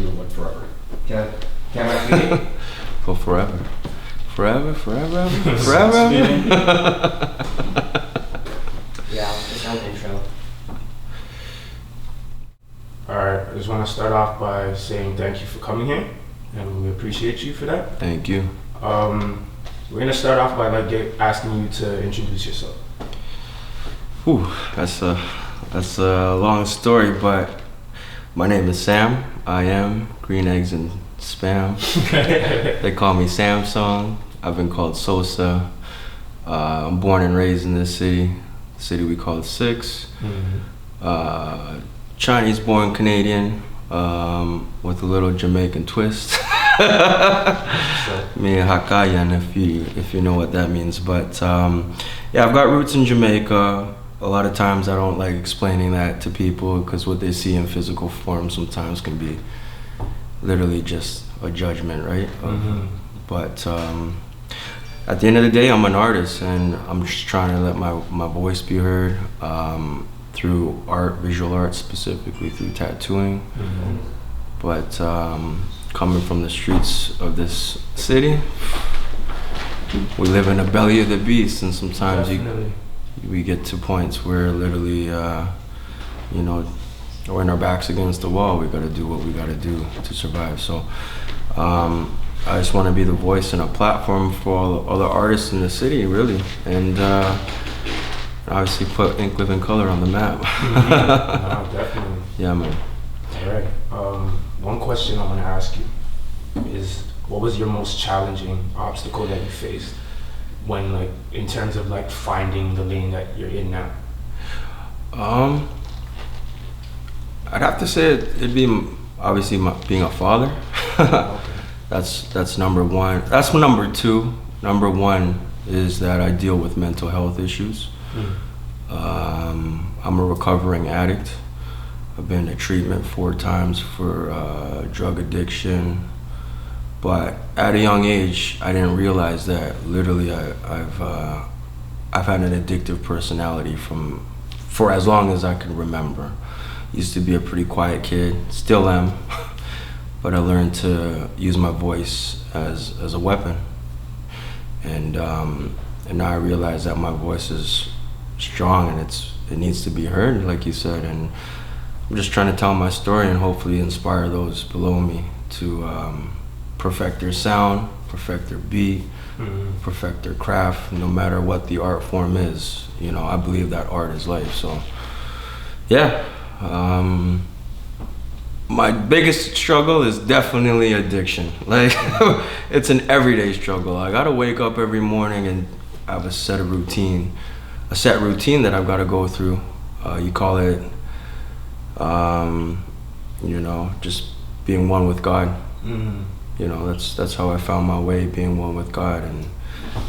you what forever? Can I speak? For forever. Forever. Forever. Yeah, the sound intro. Alright, I just want to start off by saying thank you for coming here, and we appreciate you for that. Thank you. We're gonna start off by asking you to introduce yourself. Whew, that's a long story, but my name is Sam. I am Green Eggs and Spam. They call me Samsung. I've been called Sosa. I'm born and raised in this city. The city we call it Six. Mm-hmm. Chinese-born Canadian with a little Jamaican twist. Me and Hakayan, if you know what that means. But yeah, I've got roots in Jamaica. A lot of times I don't like explaining that to people because what they see in physical form sometimes can be literally just a judgment, right? Mm-hmm. But at the end of the day, I'm an artist and I'm just trying to let my voice be heard through art, visual art, specifically through tattooing. Mm-hmm. But coming from the streets of this city, we live in the belly of the beast, and sometimes we get to points where literally, when our back's against the wall, we gotta do what we gotta do to survive. So I just wanna be the voice and a platform for all the artists in the city, really. And obviously put Ink Living Color on the map. No, definitely. Yeah, man. Alright, one question I wanna ask you is, what was your most challenging obstacle that you faced when, in terms of finding the lane that you're in now? I'd have to say it'd be obviously being a father. Okay. That's number one. That's number two. Number one is that I deal with mental health issues. I'm a recovering addict. I've been to treatment 4 times for drug addiction. But at a young age, I didn't realize that literally I've had an addictive personality for as long as I can remember. Used to be a pretty quiet kid, still am, but I learned to use my voice as a weapon. And now I realize that my voice is strong and it needs to be heard, like you said. And I'm just trying to tell my story and hopefully inspire those below me to perfect their sound, perfect their beat, perfect their craft, no matter what the art form is. I believe that art is life. So yeah, my biggest struggle is definitely addiction. It's an everyday struggle. I gotta wake up every morning and have a set routine that I've gotta go through. You call it, just being one with God. That's how I found my way, being one with God, and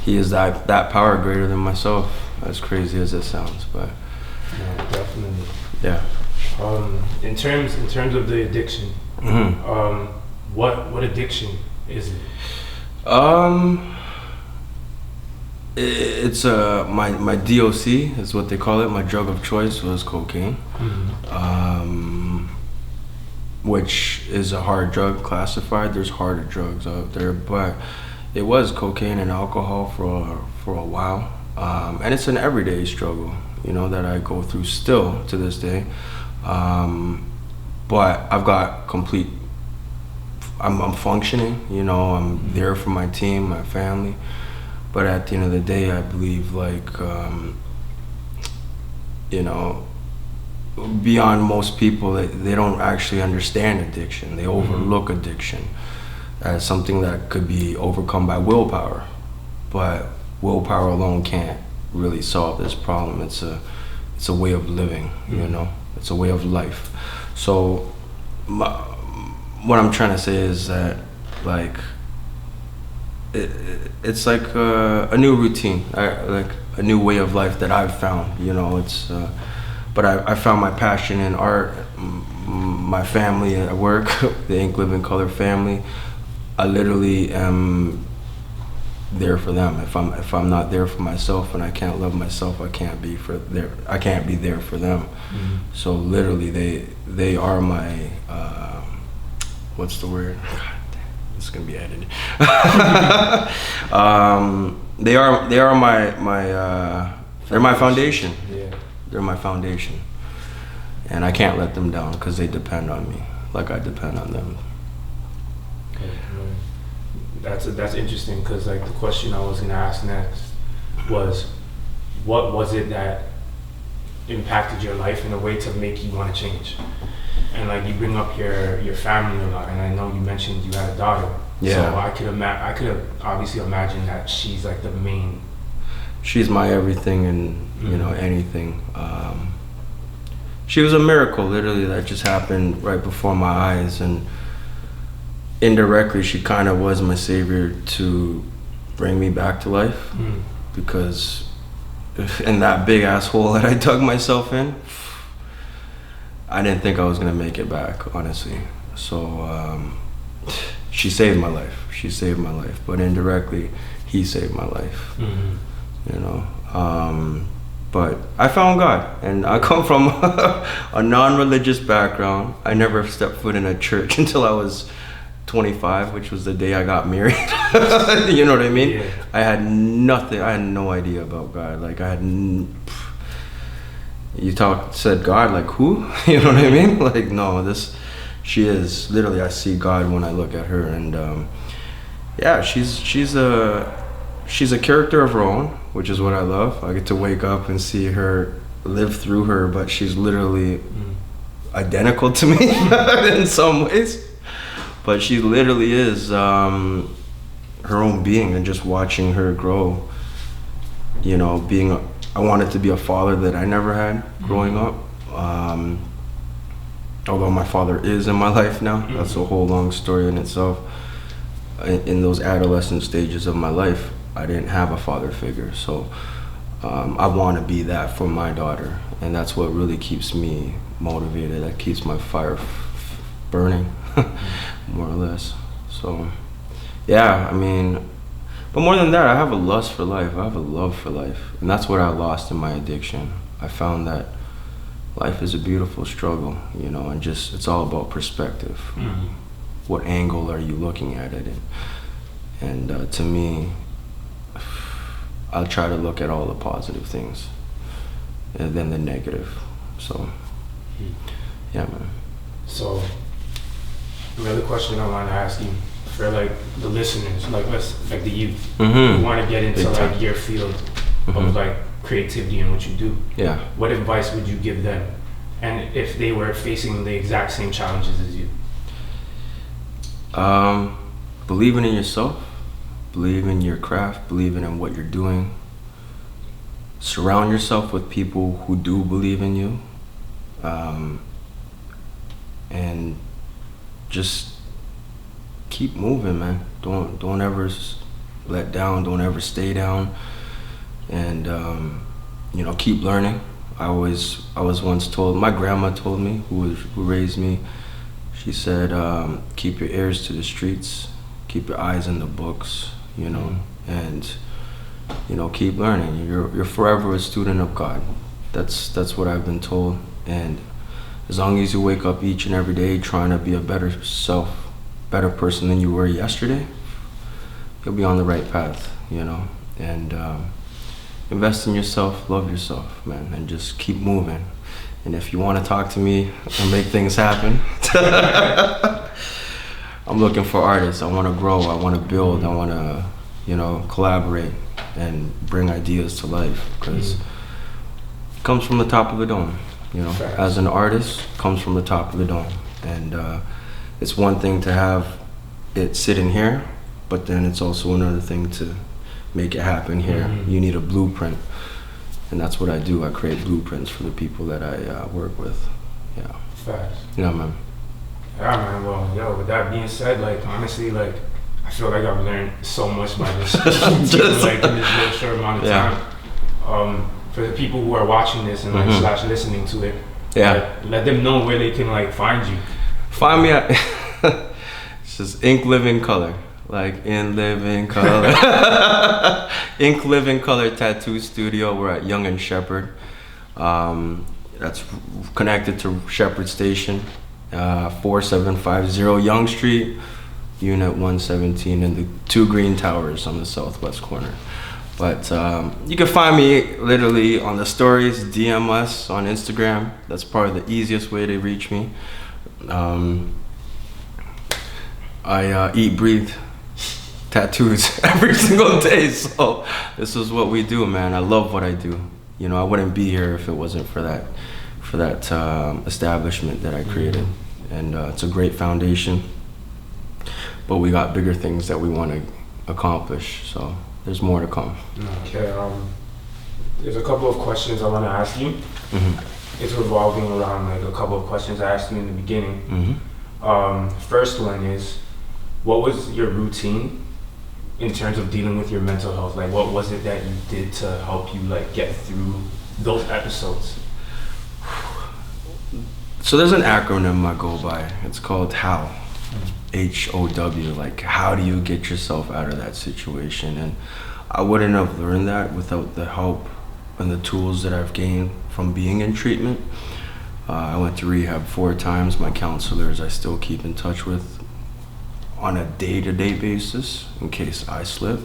He is that power greater than myself. As crazy as it sounds, but Yeah, definitely. yeah. In terms of the addiction, what addiction is it? It's my DOC is what they call it. My drug of choice was cocaine. Which is a hard drug classified. There's harder drugs out there, but it was cocaine and alcohol for a while. And it's an everyday struggle, that I go through still to this day. But I've got I'm functioning, I'm there for my team, my family. But at the end of the day, I believe beyond most people, they don't actually understand addiction. They overlook addiction as something that could be overcome by willpower. But willpower alone can't really solve this problem. It's a way of living, It's a way of life. So what I'm trying to say is that it's like a new routine, like a new way of life that I've found, but I found my passion in art, my family at work, the Ink Living Color family. I literally am there for them. If I'm not there for myself and I can't love myself, I can't be there for them. So literally they are my what's the word? God damn, this is gonna be edited. They are they're my foundation. Yeah. They're my foundation, and I can't let them down because they depend on me, like I depend on them. That's interesting, because like the question I was gonna ask next was, what was it that impacted your life in a way to make you want to change? And like you bring up your family a lot, and I know you mentioned you had a daughter. Yeah. So I could obviously imagine that she's like the main. She's my everything and anything. She was a miracle, literally, that just happened right before my eyes, and indirectly she kind of was my savior to bring me back to life, because in that big ass hole that I dug myself in, I didn't think I was gonna make it back, honestly. So she saved my life. She saved my life, but indirectly he saved my life. But I found God, and I come from a non-religious background. I never stepped foot in a church until I was 25, which was the day I got married. You know what I mean? Yeah. I had nothing. I had no idea about God. Like said God, like who? You know what I mean? Like no, she is literally. I see God when I look at her, and yeah, she's a character of her own, which is what I love. I get to wake up and see her, live through her, but she's literally identical to me in some ways. But she literally is her own being, and just watching her grow, I wanted to be a father that I never had growing up. Although my father is in my life now, that's a whole long story in itself. In those adolescent stages of my life, I didn't have a father figure, so I want to be that for my daughter, and that's what really keeps me motivated. That keeps my fire burning, more or less. So, yeah, I mean, but more than that, I have a lust for life. I have a love for life, and that's what I lost in my addiction. I found that life is a beautiful struggle, and just it's all about perspective. What angle are you looking at it in? And to me, I'll try to look at all the positive things and then the negative. So, yeah, man. So, another question I want to ask you, for like the listeners, like the youth, who want to get into like your field of like creativity and what you do. Yeah. What advice would you give them, and if they were facing the exact same challenges as you? Believing in yourself, believing in your craft, believing in what you're doing. Surround yourself with people who do believe in you, and just keep moving, man. Don't ever let down. Don't ever stay down, and keep learning. I was once told, my grandma told me, who raised me. She said, keep your ears to the streets, keep your eyes in the books, and keep learning. You're forever a student of God. That's what I've been told. And as long as you wake up each and every day trying to be a better self, better person than you were yesterday, you'll be on the right path, and invest in yourself, love yourself, man, and just keep moving. And if you want to talk to me and make things happen, I'm looking for artists. I want to grow. I want to build. I want to, collaborate and bring ideas to life, because it comes from the top of the dome. As an artist, it comes from the top of the dome. And it's one thing to have it sit in here, but then it's also another thing to make it happen here. You need a blueprint. And that's what I do. I create blueprints for the people that I work with. Yeah. Facts. Yeah, man. Yeah, man. Well, with that being said, honestly, I feel like I've learned so much by this, in this little short amount of time. For the people who are watching this and slash listening to it, let them know where they can find you. Find me at it's just Ink Living Color. Like in Living Color. Ink Living Color Tattoo Studio. We're at Yonge and Shepherd. That's connected to Shepherd Station. 4750 Young Street, Unit 117, in the 2 green towers on the southwest corner. But you can find me literally on the stories, DM us on Instagram. That's probably the easiest way to reach me. I eat, breathe tattoos every single day, so this is what we do, man. I love what I do. You know, I wouldn't be here if it wasn't for that establishment that I created, and it's a great foundation. But we got bigger things that we want to accomplish, so there's more to come. Okay, there's a couple of questions I want to ask you. It's revolving around like a couple of questions I asked you in the beginning. First one is, what was your routine in terms of dealing with your mental health? Like, what was it that you did to help you like get through those episodes? So there's an acronym I go by. It's called HOW. HOW, like how do you get yourself out of that situation? And I wouldn't have learned that without the help and the tools that I've gained from being in treatment. I went to rehab 4 times. My counselors I still keep in touch with on a day-to-day basis in case I slip.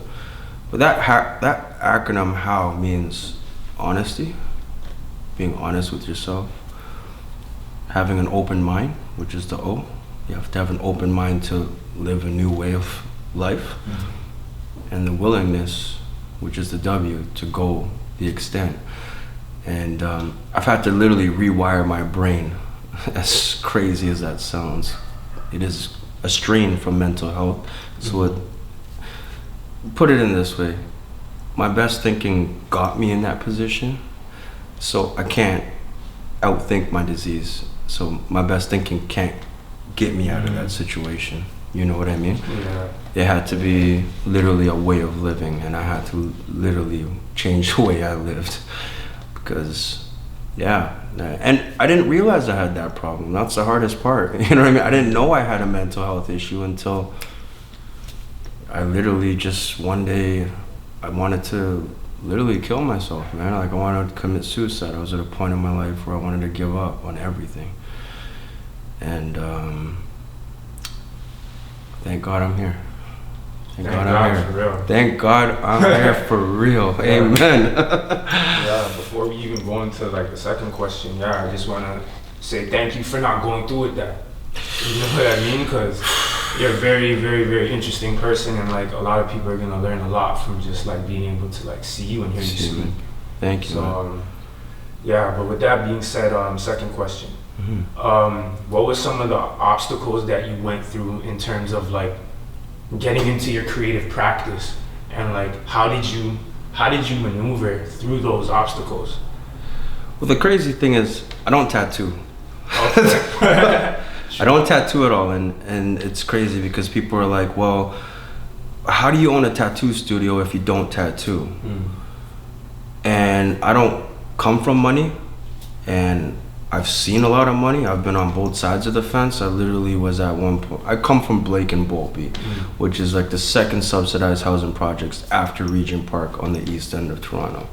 But that acronym HOW means honesty, being honest with yourself, having an open mind, which is the O. You have to have an open mind to live a new way of life, and the willingness, which is the W, to go the extent. And I've had to literally rewire my brain, as crazy as that sounds. It is a strain from mental health. So put it in this way, my best thinking got me in that position, so I can't outthink my disease. So my best thinking can't get me out of that situation. You know what I mean? Yeah. It had to be literally a way of living, and I had to literally change the way I lived. Because, yeah, and I didn't realize I had that problem. That's the hardest part. You know what I mean? I didn't know I had a mental health issue until I literally just one day, I wanted to literally kill myself, man. Like I wanted to commit suicide. I was at a point in my life where I wanted to give up on everything. And thank God I'm here. Thank God I'm here. For real. Thank God I'm here for real. Amen. Yeah, before we even go into like the second question, I just want to say thank you for not going through with that. You know what I mean? Because you're a very, very, very interesting person, and like a lot of people are gonna learn a lot from just like being able to like see you and hear you speak. Thank you. So but with that being said, second question. What were some of the obstacles that you went through in terms of like getting into your creative practice, and like how did you maneuver through those obstacles? Well, the crazy thing is I don't tattoo. I don't tattoo at all, and it's crazy because people are like, well, how do you own a tattoo studio if you don't tattoo? And I don't come from money, and I've seen a lot of money. I've been on both sides of the fence. I literally was at one point, I come from Blake and Bolby, which is like the second subsidized housing projects after Regent Park on the east end of Toronto.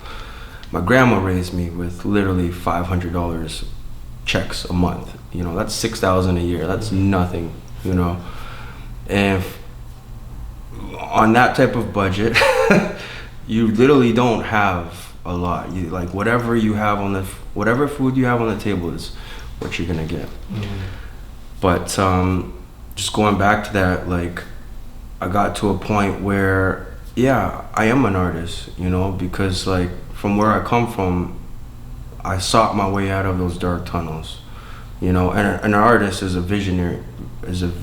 My grandma raised me with literally $500 checks a month. You know, that's $6,000 a year. That's nothing, you know. And on that type of budget, you literally don't have a lot. You like whatever you have on whatever food you have on the table is what you're gonna get. But just going back to that, like I got to a point where I am an artist, you know, because like from where I come from, I sought my way out of those dark tunnels, you know. And an artist is a visionary, you know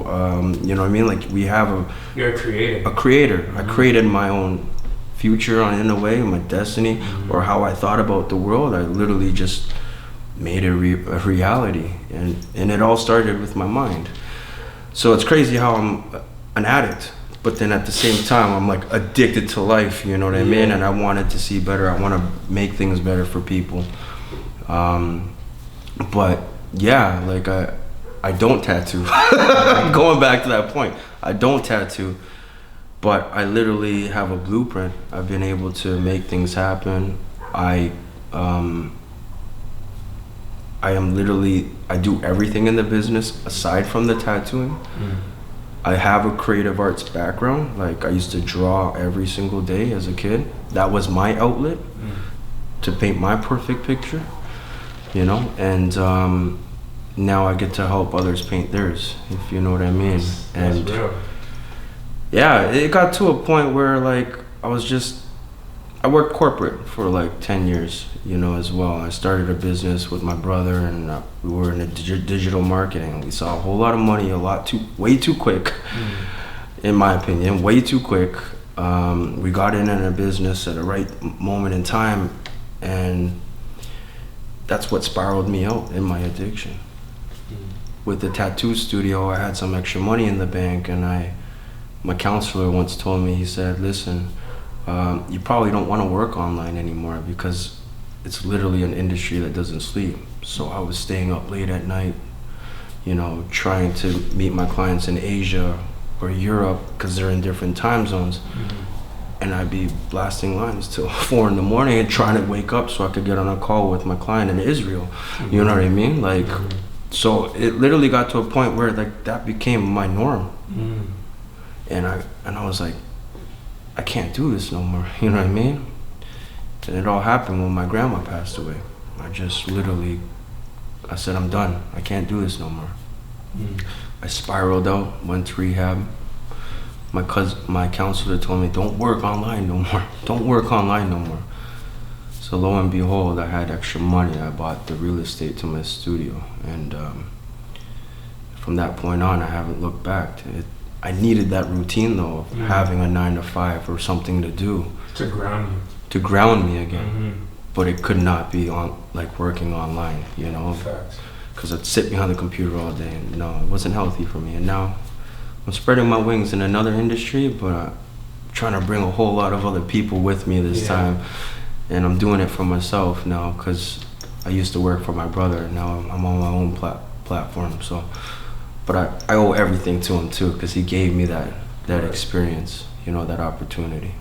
what I mean? Like we have You're a creator. A creator. I created my own future in a way, my destiny, or how I thought about the world. I literally just made it a reality, and it all started with my mind. So it's crazy how I'm an addict, but then at the same time I'm like addicted to life, you know what I mean? And I wanted to see better. I want to make things better for people. But like I don't tattoo. Going back to that point, I don't tattoo. But I literally have a blueprint. I've been able to make things happen. I I do everything in the business aside from the tattooing. I have a creative arts background. Like I used to draw every single day as a kid. That was my outlet to paint my perfect picture, you know? And now I get to help others paint theirs, if you know what I mean. That's And real. yeah, it got to a point where like I worked corporate for like 10 years, you know, as well. I started a business with my brother, and we were in digital marketing. We saw a whole lot of money, way too quick, in my opinion, way too quick. We got in a business at the right moment in time, and that's what spiraled me out in my addiction. With the tattoo studio, I had some extra money in the bank, and my counselor once told me, he said, listen, you probably don't want to work online anymore because it's literally an industry that doesn't sleep. So I was staying up late at night, you know, trying to meet my clients in Asia or Europe because they're in different time zones. And I'd be blasting lines till 4 in the morning and trying to wake up so I could get on a call with my client in Israel. You know what I mean? Like, so it literally got to a point where like that became my norm. And I was like, I can't do this no more, you know what I mean? And it all happened when my grandma passed away. I said, I'm done. I can't do this no more. I spiraled out, went to rehab. My counselor told me, don't work online no more. Don't work online no more. So lo and behold, I had extra money. I bought the real estate to my studio. And from that point on, I haven't looked back. I needed that routine though, of having a 9 to 5 or something to do. To ground you. To ground me again. But it could not be on like working online, you know? Facts. Because I'd sit behind the computer all day, and no, it wasn't healthy for me. And now I'm spreading my wings in another industry, but I'm trying to bring a whole lot of other people with me this time. And I'm doing it for myself now, because I used to work for my brother, and now I'm on my own platform. So, but I owe everything to him too, because he gave me that experience, you know, that opportunity.